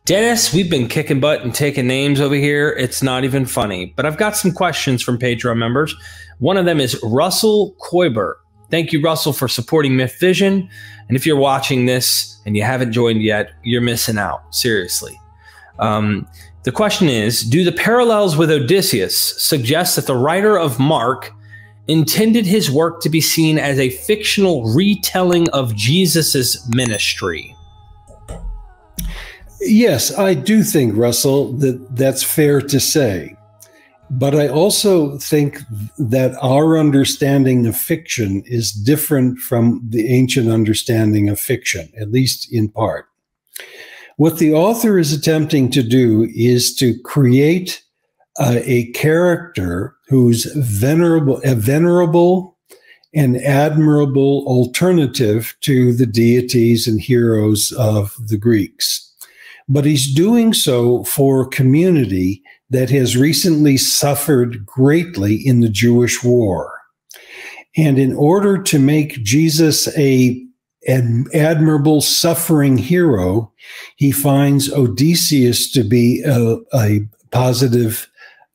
Dennis, we've been kicking butt and taking names over here. It's not even funny, but I've got some questions from Patreon members. One of them is Russell Koiber. Thank you, Russell, for supporting MythVision. And if you're watching this and you haven't joined yet, you're missing out. Seriously. The question is, do the parallels with Odysseus suggest that the writer of Mark intended his work to be seen as a fictional retelling of Jesus's ministry? Yes, I do think, Russell, that that's fair to say. But I also think that our understanding of fiction is different from the ancient understanding of fiction, at least in part. What the author is attempting to do is to create a character who's a venerable and admirable alternative to the deities and heroes of the Greeks. But he's doing so for a community that has recently suffered greatly in the Jewish war. And in order to make Jesus an admirable suffering hero, he finds Odysseus to be a positive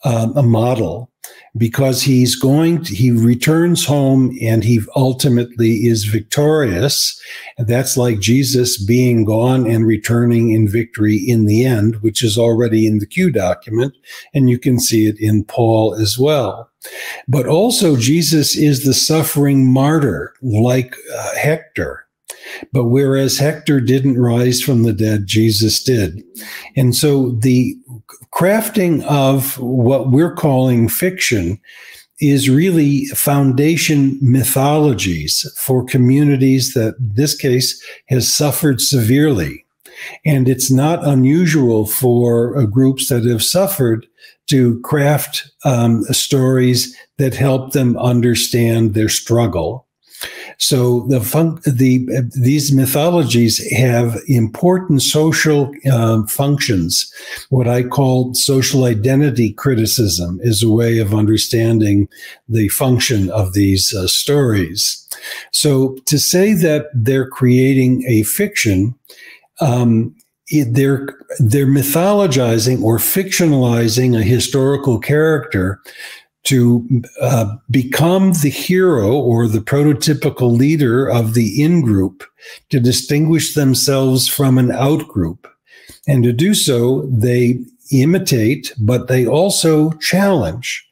a model, because he returns home and he ultimately is victorious. And that's like Jesus being gone and returning in victory in the end, which is already in the Q document. And you can see it in Paul as well. But also Jesus is the suffering martyr, like Hector. But whereas Hector didn't rise from the dead, Jesus did. And so the crafting of what we're calling fiction is really foundation mythologies for communities that, in this case, has suffered severely. And it's not unusual for groups that have suffered to craft stories that help them understand their struggle. So these mythologies have important social functions. What I call social identity criticism is a way of understanding the function of these stories. So to say that they're creating a fiction, they're mythologizing or fictionalizing a historical character to become the hero or the prototypical leader of the in-group, to distinguish themselves from an out-group. And to do so, they imitate, but they also challenge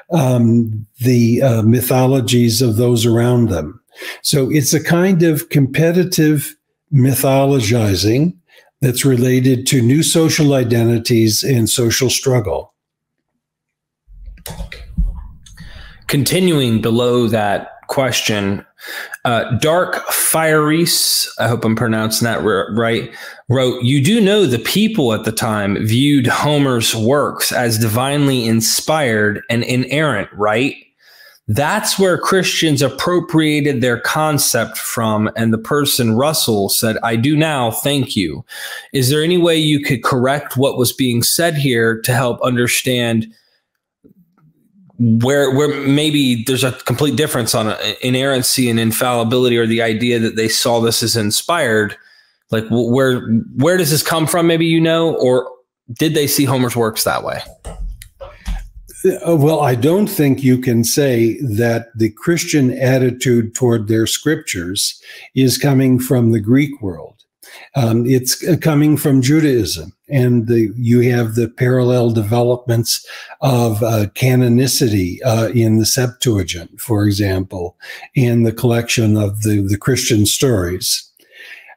the mythologies of those around them. So it's a kind of competitive mythologizing that's related to new social identities and social struggle. Continuing below that question, Dark Fireese, I hope I'm pronouncing that right, wrote, "You do know the people at the time viewed Homer's works as divinely inspired and inerrant, right? That's where Christians appropriated their concept from, and the person, Russell, said, 'I do now, thank you.' Is there any way you could correct what was being said here to help understand where maybe there's a complete difference on inerrancy and infallibility, or the idea that they saw this as inspired? Like, where does this come from? Maybe, or did they see Homer's works that way?" Well, I don't think you can say that the Christian attitude toward their scriptures is coming from the Greek world. It's coming from Judaism, and you have the parallel developments of canonicity in the Septuagint, for example, and the collection of the Christian stories.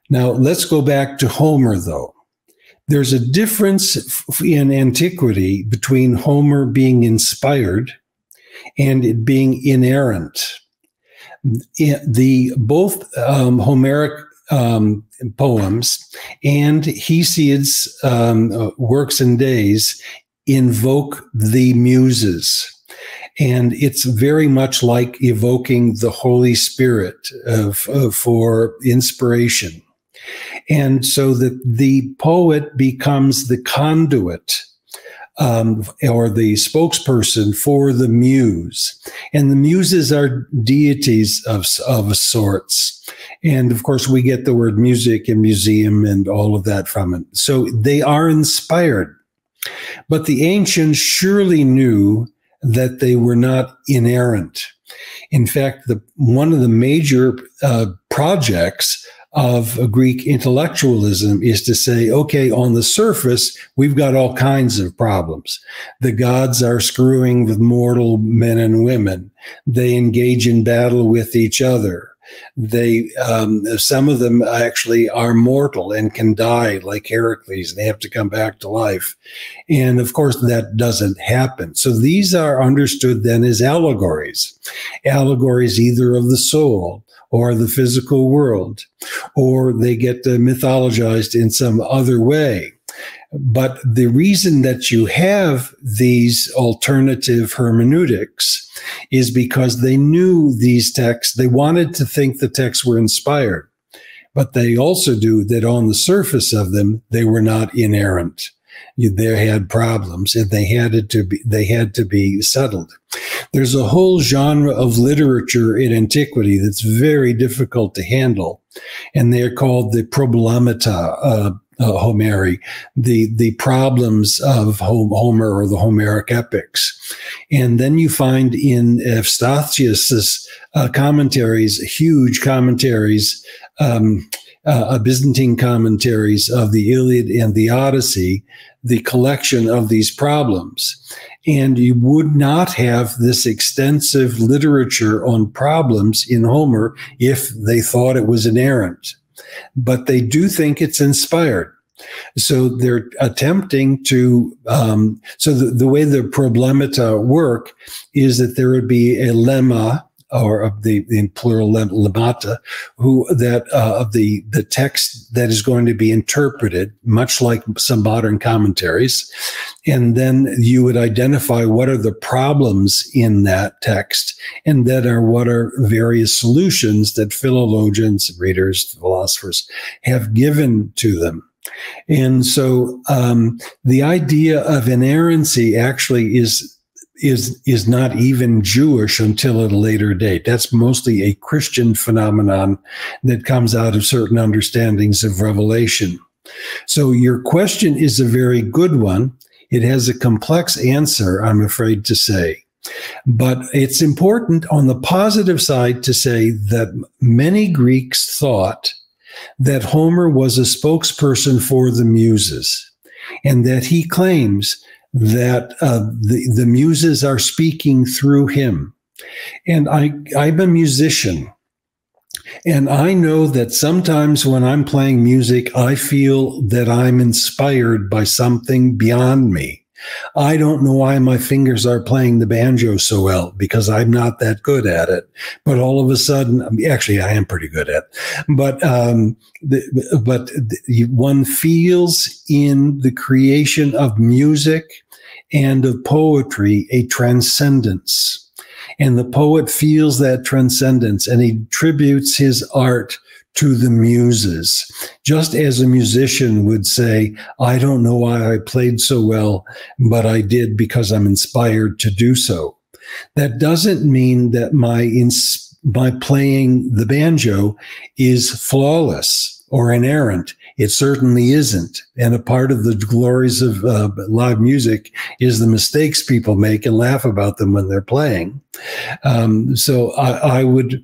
Now, let's go back to Homer, though. There's a difference in Antiquity between Homer being inspired and it being inerrant. Both Homeric poems and Hesiod's works and days invoke the muses. And it's very much like evoking the Holy Spirit for inspiration. And so the poet becomes the conduit or the spokesperson for the muse. And the muses are deities of sorts. And of course, we get the word music and museum and all of that from it. So they are inspired. But the ancients surely knew that they were not inerrant. In fact, one of the major projects of Greek intellectualism is to say, okay, on the surface, we've got all kinds of problems. The gods are screwing with mortal men and women. They engage in battle with each other. They, some of them actually are mortal and can die like Heracles. They have to come back to life. And of course, that doesn't happen. So these are understood then as allegories either of the soul or the physical world, or they get mythologized in some other way. But the reason that you have these alternative hermeneutics is because they knew these texts. They wanted to think the texts were inspired, but they also knew that on the surface of them, they were not inerrant. They had problems, and they had to be settled. There's a whole genre of literature in antiquity that's very difficult to handle, and they're called the problemata Homeric, the problems of Homer or the Homeric epics. And then you find in Eustathius's commentaries, huge commentaries, Byzantine commentaries of the Iliad and the Odyssey, the collection of these problems. And you would not have this extensive literature on problems in Homer if they thought it was inerrant. But they do think it's inspired. So they're attempting to, so the way the problemata work is that there would be a lemma, or in plural lemmata, of the text that is going to be interpreted, much like some modern commentaries. And then you would identify what are the problems in that text, and then what are various solutions that philologians, readers, philosophers have given to them. And so the idea of inerrancy actually is not even Jewish until at a later date. That's mostly a Christian phenomenon that comes out of certain understandings of Revelation. So your question is a very good one. It has a complex answer, I'm afraid to say. But it's important on the positive side to say that many Greeks thought that Homer was a spokesperson for the muses, and that he claims that the muses are speaking through him. And I'm a musician, and I know that sometimes when I'm playing music, I feel that I'm inspired by something beyond me. I don't know why my fingers are playing the banjo so well, because I'm not that good at it. But all of a sudden, actually, I am pretty good at it. But one feels in the creation of music and of poetry a transcendence. And the poet feels that transcendence, and he tributes his art to the muses, just as a musician would say, I don't know why I played so well, but I did because I'm inspired to do so. That doesn't mean that my playing the banjo is flawless or inerrant. It certainly isn't. And a part of the glories of live music is the mistakes people make and laugh about them when they're playing. So I would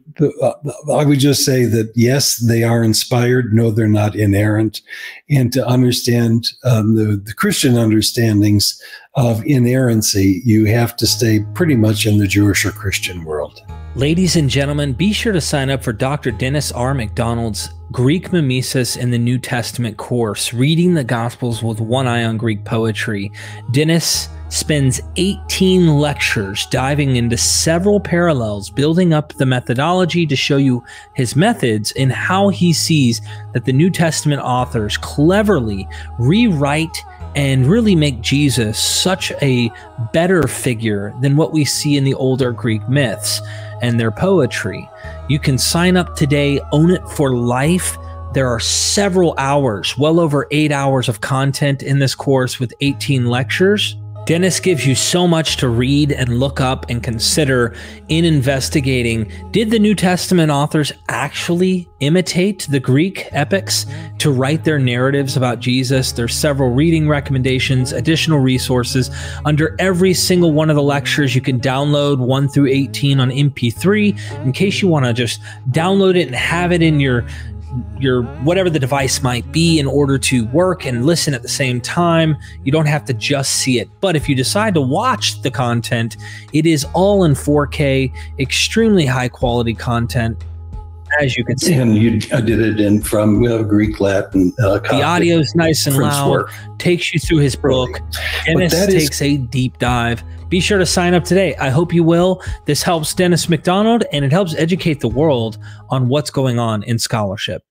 just say that, yes, they are inspired. No, they're not inerrant. And to understand the Christian understandings of inerrancy, you have to stay pretty much in the Jewish or Christian world. Ladies and gentlemen, be sure to sign up for Dr. Dennis R. MacDonald's Greek Mimesis in the New Testament course, Reading the Gospels with One Eye on Greek Poetry. Dennis spends 18 lectures diving into several parallels, building up the methodology to show you his methods and how he sees that the New Testament authors cleverly rewrite and really make Jesus such a better figure than what we see in the older Greek myths and their poetry. You can sign up today, own it for life. There are several hours, well over 8 hours of content in this course with 18 lectures. Dennis gives you so much to read and look up and consider in investigating. Did the New Testament authors actually imitate the Greek epics to write their narratives about Jesus? There's several reading recommendations, additional resources under every single one of the lectures. You can download 1 through 18 on MP3 in case you want to just download it and have it in your whatever the device might be in order to work and listen at the same time. You don't have to just see it. But if you decide to watch the content, it is all in 4K, extremely high quality content, as you can see. And I did it in from Greek, Latin. The audio is nice and loud, takes you through his book. Dennis takes a deep dive. Be sure to sign up today. I hope you will. This helps Dennis MacDonald, and it helps educate the world on what's going on in scholarship.